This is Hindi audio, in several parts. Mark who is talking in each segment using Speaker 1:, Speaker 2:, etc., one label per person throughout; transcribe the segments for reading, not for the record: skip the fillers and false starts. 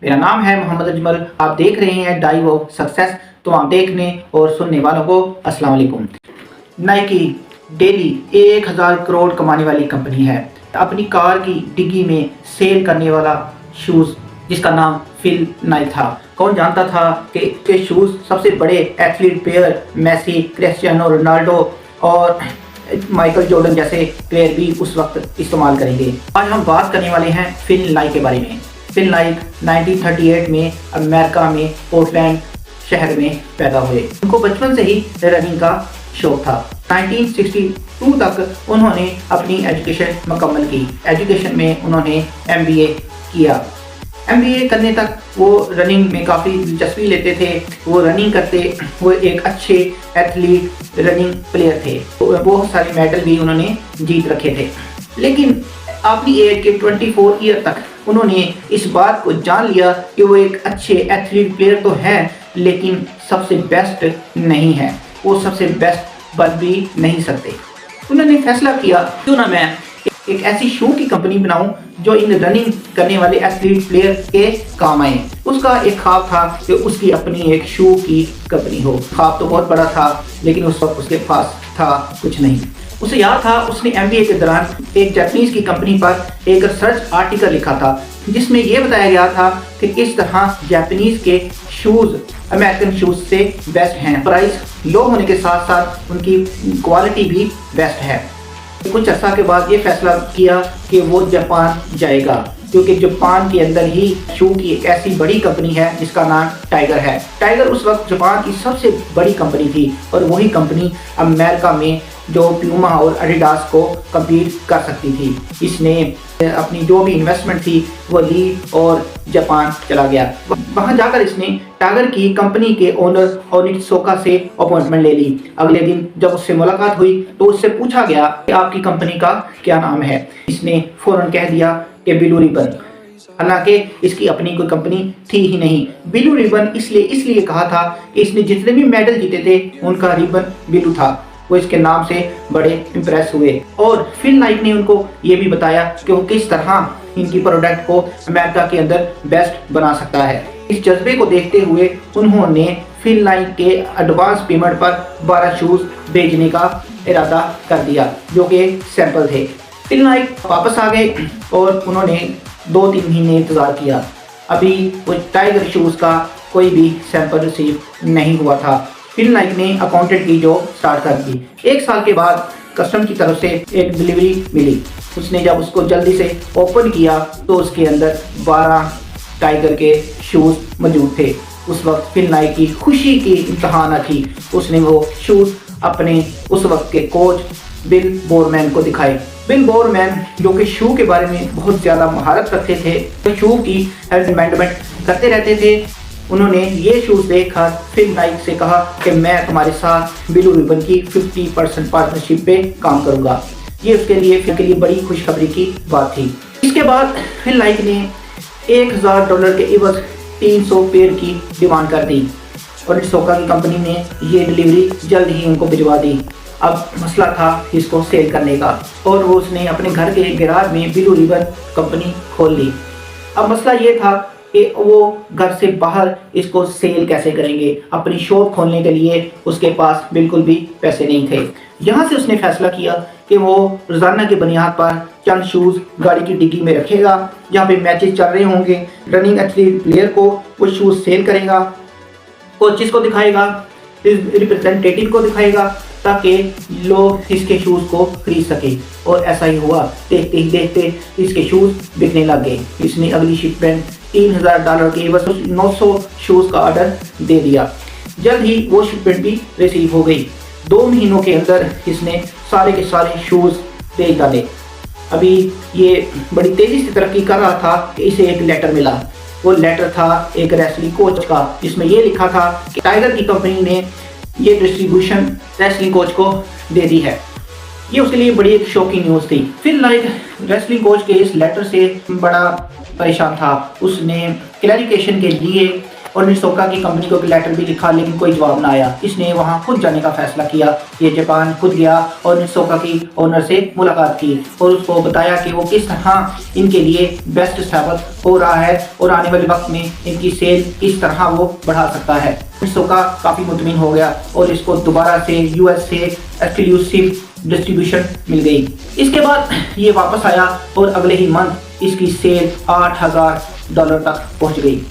Speaker 1: मेरा नाम है मोहम्मद अजमल। आप देख रहे हैं डाइव ऑफ सक्सेस। तो आप देखने और सुनने वालों को अस्सलाम वालेकुम। नाइकी डेली 1000 करोड़ कमाने वाली कंपनी है। अपनी कार की डिग्गी में सेल करने वाला शूज़ जिसका नाम फिल नाइक था। कौन जानता था कि शूज़ सबसे बड़े athlete player Messi, Cristiano Ronaldo और माइकल जॉर्डन जैसे प्लेयर भी उस वक्त इस्तेमाल करेंगे। आज हम बात करने वाले हैं फिल नाइक के बारे में। फिल नाइक 1938 में अमेरिका में पोर्टलैंड शहर में पैदा हुए। उनको बचपन से ही रनिंग का शौक था। 1962 तक उन्होंने अपनी एजुकेशन मुकम्मल की। एजुकेशन में उन्होंने MBA किया। MBA करने तक वो रनिंग में काफ़ी दिलचस्पी लेते थे। वो रनिंग करते, वो एक अच्छे एथलीट रनिंग प्लेयर थे। बहुत सारे मेडल भी उन्होंने जीत रखे थे। लेकिन अपनी एज के 24 ईयर तक उन्होंने इस बात को जान लिया कि वो एक अच्छे एथलीट प्लेयर तो हैं, लेकिन सबसे बेस्ट नहीं है। वो सबसे बेस्ट बन भी नहीं सकते। उन्होंने फैसला किया क्यों ना मैं एक ऐसी शू की कंपनी बनाऊं जो इन रनिंग करने वाले एथलीट प्लेयर के काम आए। उसका एक ख्वाब था कि उसकी अपनी एक शू की कंपनी हो। ख्वाब तो बहुत बड़ा था, लेकिन उस वक्त उसके पास था कुछ नहीं। उसे याद था उसने MBA के दौरान एक जापानीज की कंपनी पर एक रिसर्च आर्टिकल लिखा था, जिसमें यह बताया गया था कि किस तरह जापानीज के शूज़ अमेरिकन शूज़ से बेस्ट हैं। प्राइस लो होने के साथ साथ उनकी क्वालिटी भी बेस्ट है। कुछ अर्सा के बाद ये फैसला किया कि वो जापान जाएगा, क्योंकि जापान के अंदर ही शू की एक ऐसी बड़ी कंपनी है जिसका नाम टाइगर है। टाइगर उस वक्त जापान की सबसे बड़ी कंपनी थी और वही कंपनी अमेरिका में जो प्यूमा और एडिडास को कम्पीट कर सकती थी। इसने अपनी जो भी इन्वेस्टमेंट थी वो ली और जापान चला गया। वहां जाकर इसने टाइगर की कंपनी के ओनर ओनित्सुका से अपॉइंटमेंट ले ली। अगले दिन जब उससे मुलाकात हुई तो उससे पूछा गया कि आपकी कंपनी का क्या नाम है। इसने फौरन कह दिया कि ब्लू रिबन। हालांकि इसकी अपनी कोई कंपनी थी ही नहीं। ब्लू रिबन इसलिए कहा था कि इसने जितने भी मेडल जीते थे उनका रिबन ब्लू था। वो इसके नाम से बड़े इम्प्रेस हुए और फिल नाइक ने उनको ये भी बताया कि वो किस तरह इनकी प्रोडक्ट को अमेरिका के अंदर बेस्ट बना सकता है। इस जज्बे को देखते हुए उन्होंने फिल नाइक के एडवांस पेमेंट पर 12 शूज़ भेजने का इरादा कर दिया, जो कि सैंपल थे। फिल नाइक वापस आ गए और उन्होंने 2-3 महीने इंतज़ार किया। अभी वो टाइगर शूज़ का कोई भी सैंपल रिसीव नहीं हुआ था। फिल नाइक ने अकाउंटेंट की जॉब स्टार्ट कर दी। 1 साल के बाद कस्टम की तरफ से एक डिलीवरी मिली। उसने जब उसको जल्दी से ओपन किया तो उसके अंदर 12 टाइगर के शूज़ मौजूद थे। उस वक्त फिल नाइक की खुशी की इंतहा न थी। उसने वो शूज़ अपने उस वक्त के कोच बिल बोरमैन को दिखाए। बिल बोरमैन जो कि शू के बारे में बहुत ज़्यादा महारत रखते थे, तो शू की अमेंडमेंट करते रहते थे। उन्होंने ये शूज़ देखकर फिल नाइक से कहा कि मैं तुम्हारे साथ ब्लू रिबन की 50% पार्टनरशिप पे काम करूँगा। ये उसके लिए बड़ी खुशखबरी की बात थी। इसके बाद फिल नाइक ने $1000 के इवज़ 300 पेयर की डिमांड कर दी और ओनित्सुका की कंपनी ने ये डिलीवरी जल्द ही उनको भिजवा दी। अब मसला था इसको सेल करने का और वो उसने अपने घर के गैराज में ब्लू रिबन कंपनी खोल ली। अब मसला ये था कि वो घर से बाहर इसको सेल कैसे करेंगे। अपनी शॉप खोलने के लिए उसके पास बिल्कुल भी पैसे नहीं थे। यहाँ से उसने फैसला किया कि वो रोज़ाना की बुनियाद पर चंद शूज़ गाड़ी की डिग्गी में रखेगा। जहाँ पे मैचेस चल रहे होंगे, रनिंग एथलीट प्लेयर को वो शूज़ सेल करेगा, कोचेस को दिखाएगा, रिप्रेजेंटेटिव को दिखाएगा, ताकि लोग इसके शूज़ को खरीद सके। और ऐसा ही हुआ। देखते ही देखते इसके शूज़ बिकने लग गए। इसने अगली शिपमेंट $3000 के बस 900 शूज़ का ऑर्डर दे दिया। जल्द ही वो शिपमेंट भी रिसीव हो गई। 2 महीनों के अंदर इसने सारे के सारे शूज़ बेच डाले। अभी ये बड़ी तेज़ी से तरक्की कर रहा था कि इसे एक लेटर मिला। वो लेटर था एक रेसलिंग कोच का, जिसमें ये लिखा था कि टाइगर की कंपनी ने ये डिस्ट्रीब्यूशन रेसलिंग कोच को दे दी है। ये उसके लिए बड़ी एक शॉकिंग न्यूज़ थी। फिर लाइक रेसलिंग कोच के इस लेटर से बड़ा परेशान था। उसने क्लैरिफिकेशन के लिए और निसोका की कंपनी को लेटर भी लिखा, लेकिन कोई जवाब ना आया। इसने वहाँ खुद जाने का फैसला किया। ये जापान खुद गया और निसोका की ओनर से मुलाकात की और उसको बताया कि वो किस तरह इनके लिए बेस्ट साबित हो रहा है और आने वाले वक्त में इनकी सेल किस तरह वो बढ़ा सकता है। निसोका काफ़ी मुतमिन हो गया और इसको दोबारा से यूएस से एक्सक्लूसिव डिस्ट्रीब्यूशन मिल गई। इसके बाद ये वापस आया और अगले ही मंथ इसकी सेल $8,000 तक पहुंच गई।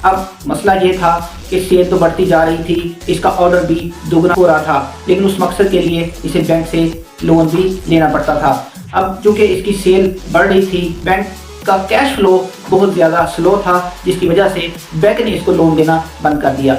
Speaker 1: अब मसला ये था कि सेल तो बढ़ती जा रही थी, इसका ऑर्डर भी दोगुना हो रहा था, लेकिन उस मकसद के लिए इसे बैंक से लोन भी लेना पड़ता था। अब चूँकि इसकी सेल बढ़ रही थी, बैंक का कैश फ्लो बहुत ज़्यादा स्लो था, जिसकी वजह से बैंक ने इसको लोन देना बंद कर दिया।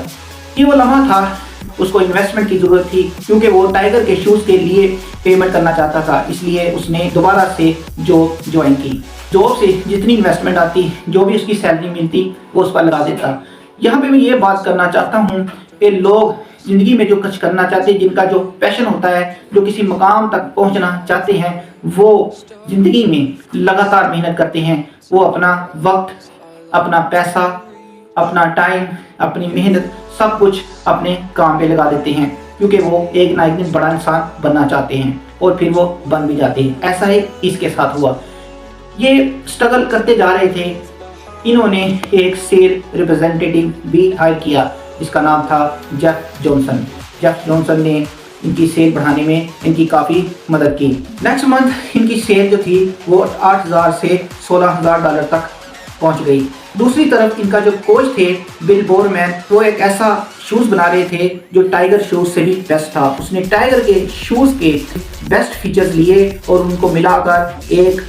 Speaker 1: ये वो लम्हा था, उसको इन्वेस्टमेंट की ज़रूरत थी क्योंकि वो टाइगर के शूज़ के लिए पेमेंट करना चाहता था, इसलिए उसने दोबारा से जॉब ज्वाइन की। जॉब से जितनी इन्वेस्टमेंट आती, जो भी उसकी सैलरी मिलती, वो उस पर लगा देता। यहाँ पे मैं ये बात करना चाहता हूँ कि लोग ज़िंदगी में जो कुछ करना चाहते हैं, जिनका जो पैशन होता है, जो किसी मकाम तक पहुँचना चाहते हैं, वो ज़िंदगी में लगातार मेहनत करते हैं। वो अपना वक्त, अपना पैसा, अपना टाइम, अपनी मेहनत सब कुछ अपने काम पे लगा देते हैं क्योंकि वो एक ना एक दिन बड़ा इंसान बनना चाहते हैं और फिर वो बन भी जाते हैं। ऐसा ही इसके साथ हुआ। ये स्ट्रगल करते जा रहे थे। इन्होंने एक सेल रिप्रेजेंटेटिव भी हायर किया जिसका नाम था जेफ जॉनसन। जेफ जॉनसन ने इनकी सेल बढ़ाने में इनकी काफ़ी मदद की। नेक्स्ट मंथ इनकी सेल जो थी वो $8,000 से $16,000 तक पहुंच गई। दूसरी तरफ इनका जो कोच थे बिल बोरमैन, वो एक ऐसा शूज़ बना रहे थे जो टाइगर शूज़ से भी बेस्ट था। उसने टाइगर के शूज़ के बेस्ट फीचर्स लिए और उनको मिलाकर एक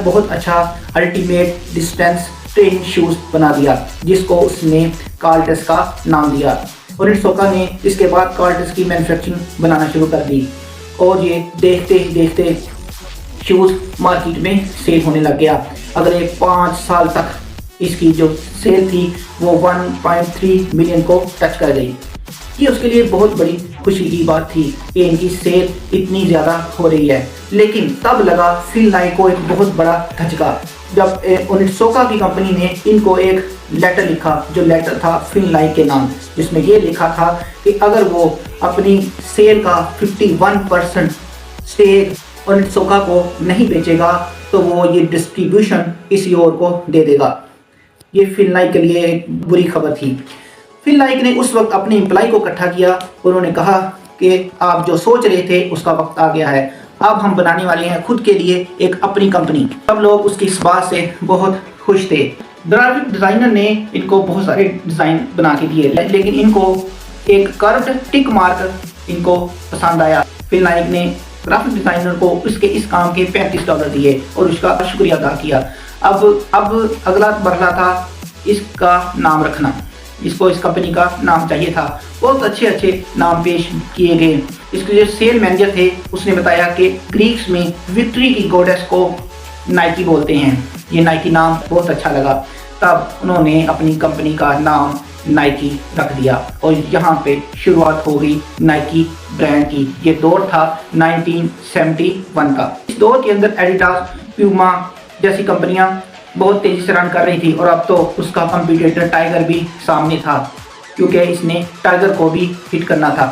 Speaker 1: बहुत अच्छा अल्टीमेट डिस्टेंस ट्रेनिंग शूज़ बना दिया, जिसको उसने कार्टेस का नाम दिया। और निसोका ने इसके बाद कार्टेस की मैन्युफैक्चरिंग बनाना शुरू कर दी और ये देखते ही देखते शूज़ मार्केट में सेल होने लग गया। अगले 5 साल तक इसकी जो सेल थी वो 1.3 मिलियन को टच कर गई। ये उसके लिए बहुत बड़ी खुशी की बात थी कि इनकी सेल इतनी ज़्यादा हो रही है। लेकिन तब लगा फिल नाइक को एक बहुत बड़ा धचका जब निसोका की कंपनी ने इनको एक लेटर लिखा, जो लेटर था फिल नाइक के नाम, जिसमें ये लिखा था कि अगर वो अपनी सेल का 51% स्टेक और निसोका को नहीं बेचेगा तो वो ये डिस्ट्रीब्यूशन किसी और को दे देगा। ये फिल नाइक के लिए एक बुरी खबर थी। फिल नाइक ने उस वक्त अपने एम्प्लॉय को इकट्ठा किया। उन्होंने कहा कि आप जो सोच रहे थे उसका वक्त आ गया है, अब हम बनाने वाले हैं खुद के लिए एक अपनी कंपनी। सब लोग उसकी इस बात से बहुत खुश थे। ग्राफिक डिज़ाइनर ने इनको बहुत सारे डिज़ाइन बना के दिए, लेकिन इनको एक कर्व्ड टिक मार्क इनको पसंद आया। फिल नाइक ने ग्राफिक डिज़ाइनर को उसके इस काम के $35 दिए और उसका शुक्रिया अदा किया। अब अगला मरहला था इसका नाम रखना। इसको इस कंपनी का नाम चाहिए था। बहुत अच्छे अच्छे नाम पेश किए गए। इसके जो सेल मैनेजर थे उसने बताया कि ग्रीक्स में विक्ट्री की गॉडेस को नाइकी बोलते हैं। ये नाइकी नाम बहुत अच्छा लगा। तब उन्होंने अपनी कंपनी का नाम नाइकी रख दिया और यहाँ पे शुरुआत हो गई नाइकी ब्रांड की। ये दौर था 1971 का। इस दौर के अंदर एडिडास, प्यूमा जैसी कंपनियां बहुत तेज़ी से रन कर रही थी और अब तो उसका कंपटीटर टाइगर भी सामने था क्योंकि इसने टाइगर को भी हिट करना था।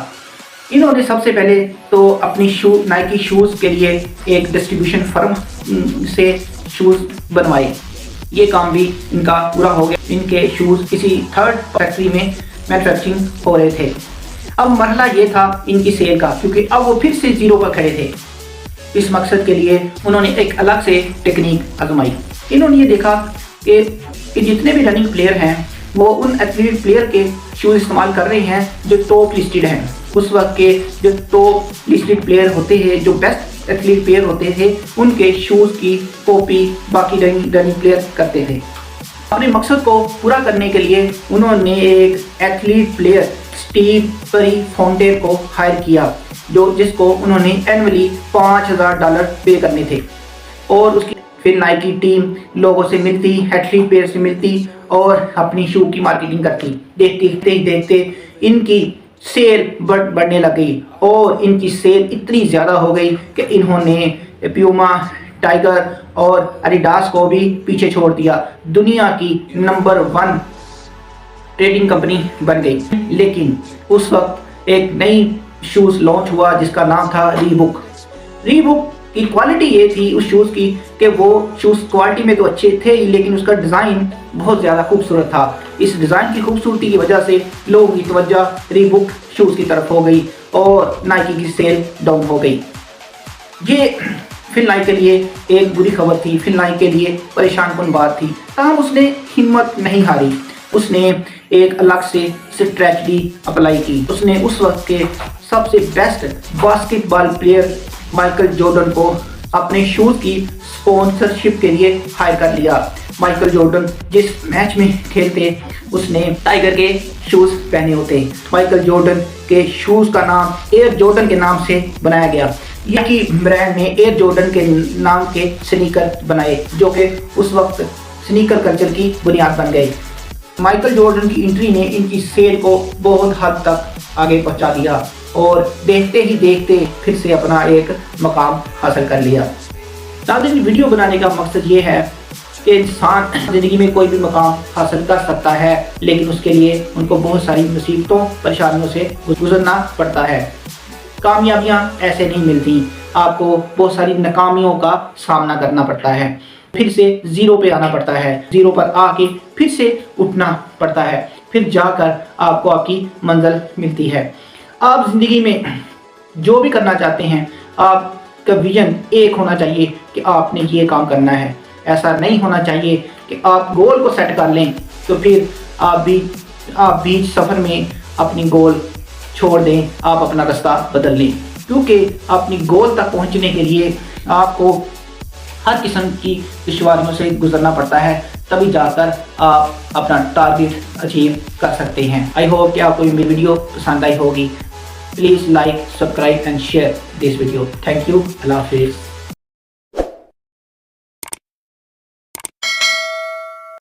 Speaker 1: इन्होंने सबसे पहले तो अपनी नाइकी शूज़ के लिए एक डिस्ट्रीब्यूशन फर्म से शूज़ बनवाए। ये काम भी इनका पूरा हो गया। इनके शूज़ किसी थर्ड फैक्ट्री में मैन्युफैक्चरिंग हो रहे थे। अब मरहला ये था इनकी सेल का, क्योंकि अब वो फिर से जीरो पर खड़े थे। इस मकसद के लिए उन्होंने एक अलग से टेक्निक आजमाई। इन्होंने ये देखा कि जितने भी रनिंग प्लेयर हैं वो उन एथलीट प्लेयर के शूज़ इस्तेमाल कर रहे हैं जो टॉप लिस्टेड हैं। उस वक्त के जो टॉप लिस्टेड प्लेयर होते हैं, जो बेस्ट एथलीट प्लेयर होते थे, उनके शूज़ की कॉपी बाकी रनिंग प्लेयर करते थे। अपने मकसद को पूरा करने के लिए उन्होंने एक एथलीट प्लेयर स्टीव परी फाउंटेन को हायर किया, जिसको उन्होंने एनुअली $5,000 पे करने थे। और उसकी फिर नाइकी टीम लोगों से मिलती, एथलीट प्लेयर से मिलती और अपनी शू की मार्केटिंग करती। देखते ही देखते इनकी सेल बढ़ने लग गई और इनकी सेल इतनी ज़्यादा हो गई कि इन्होंने प्यूमा, टाइगर और एडिडास को भी पीछे छोड़ दिया। दुनिया की नंबर 1 ट्रेडिंग कंपनी बन गई। लेकिन उस वक्त एक नई शूज़ लॉन्च हुआ जिसका नाम था रीबॉक। रीबॉक की क्वालिटी ये थी उस शूज़ की कि वो शूज़ क्वालिटी में तो अच्छे थे ही, लेकिन उसका डिज़ाइन बहुत ज़्यादा खूबसूरत था। इस डिज़ाइन की खूबसूरती की वजह से लोगों की तवज्जो रीबॉक शूज़ की तरफ हो गई और नाइकी की सेल डाउन हो गई। ये फिल नाइक के लिए एक बुरी खबर थी, फिल नाइक के लिए परेशान कुन बात थी। तमाम उसने हिम्मत नहीं हारी, उसने एक अलग से स्ट्रैटेजी अप्लाई की। उसने उस वक्त के सबसे best basketball player Michael Jordan को अपने शूज़ की स्पॉन्सरशिप के लिए हायर कर लिया। माइकल जॉर्डन जिस मैच में खेलते उसने टाइगर के शूज़ पहने होते। माइकल जॉर्डन के शूज़ का नाम एयर जॉर्डन के नाम से बनाया गया। नाइकी ब्रांड ने एयर जॉर्डन के नाम के स्नीकर बनाए जो कि उस वक्त स्नीकर कल्चर की बुनियाद बन गए। माइकल जॉर्डन की एंट्री ने इनकी सेल को बहुत हद तक आगे पहुंचा दिया और देखते ही देखते फिर से अपना एक मकाम हासिल कर लिया। नाज़रीन, वीडियो बनाने का मकसद ये है कि इंसान ज़िंदगी में कोई भी मकाम हासिल कर सकता है, लेकिन उसके लिए उनको बहुत सारी मुसीबतों परेशानियों से गुजरना पड़ता है। कामयाबियाँ ऐसे नहीं मिलती, आपको बहुत सारी नाकामियों का सामना करना पड़ता है, फिर से ज़ीरो पे आना पड़ता है, ज़ीरो पर आके फिर से उठना पड़ता है, फिर जाकर आपको आपकी मंजिल मिलती है। आप ज़िंदगी में जो भी करना चाहते हैं, आपका विजन एक होना चाहिए कि आपने ये काम करना है। ऐसा नहीं होना चाहिए कि आप गोल को सेट कर लें तो फिर आप बीच सफ़र में अपनी गोल छोड़ दें, आप अपना रास्ता बदल लें। क्योंकि अपनी गोल तक पहुंचने के लिए आपको हर किस्म की दुश्वारियों से गुजरना पड़ता है, तभी जाकर आप अपना टारगेट अचीव कर सकते हैं। आई होप कि आपको मेरी वीडियो पसंद आई होगी। Please like, subscribe and share this video. Thank you. अल्लाह हाफिज़।